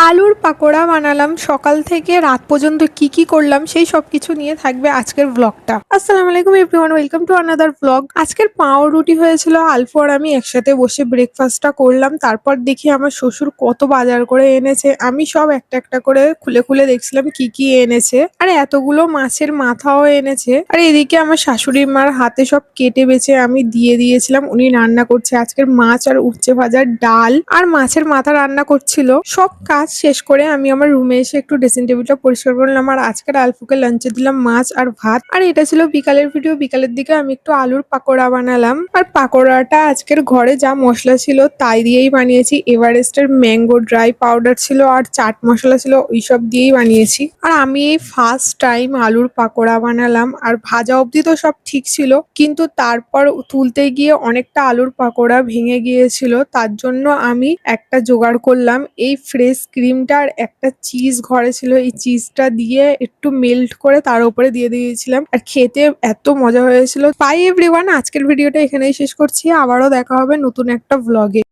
আলুর পাকোড়া বানালাম সকাল থেকে রাত পর্যন্ত কি কি করলাম সেই সবকিছু নিয়ে থাকবে আজকের ব্লগটা। আসসালামু আলাইকুম everyone, welcome to another blog. আজকের পাউরুটি হয়েছিল, আলফু আর আমি একসাথে বসে ব্রেকফাস্টটা করলাম। তারপর দেখি আমার শ্বশুর কত বাজার করে এনেছে। আমি সব একটা একটা করে খুলে খুলে দেখছিলাম কি কি এনেছে। আর এতগুলো মাছের মাথাও এনেছে। আর এদিকে আমার শাশুড়ি মার হাতে সব কেটে বেছে আমি দিয়ে দিয়েছিলাম, উনি রান্না করছে আজকের মাছ আর উচ্ছে ভাজার ডাল আর মাছের মাথা রান্না করছিল। সব কাজ শেষ করে আমি আমার রুমে এসে একটু ড্রেসিং টেবিলটা পরিষ্কার করলাম। আর আজকের আলফুকে লাঞ্চে দিলাম মাছ আর ভাত। আর এটা ছিল বিকালের ভিডিও। বিকালের দিকে আমি একটু আলুর পাকোড়া বানালাম। আর পাকোড়াটা আজকের ঘরে যা মশলা ছিল তাই দিয়েই বানিয়েছি। এভারেস্টের ম্যাঙ্গো ড্রাই পাউডার ছিল আর চাট মশলা ছিল, ওইসব দিয়েই বানিয়েছি। আর আমি এই ফার্স্ট টাইম আলুর পাকোড়া বানালাম। আর ভাজা অবধি তো সব ঠিক ছিল, কিন্তু তারপর তুলতে গিয়ে অনেকটা আলুর পাকোড়া ভেঙে গিয়েছিল। তার জন্য আমি একটা জোগাড় করলাম, এই ফ্রেশ ক্রিমটা আর একটা চিজ ঘরে ছিল, এই চিজটা দিয়ে একটু মেল্ট করে তার উপরে দিয়ে দিয়েছিলাম। আর খেতে এত মজা হয়েছিল। বাই এভরিওয়ান, আজকের ভিডিওটা এখানেই শেষ করছি। আবারও দেখা হবে নতুন একটা ভ্লগে।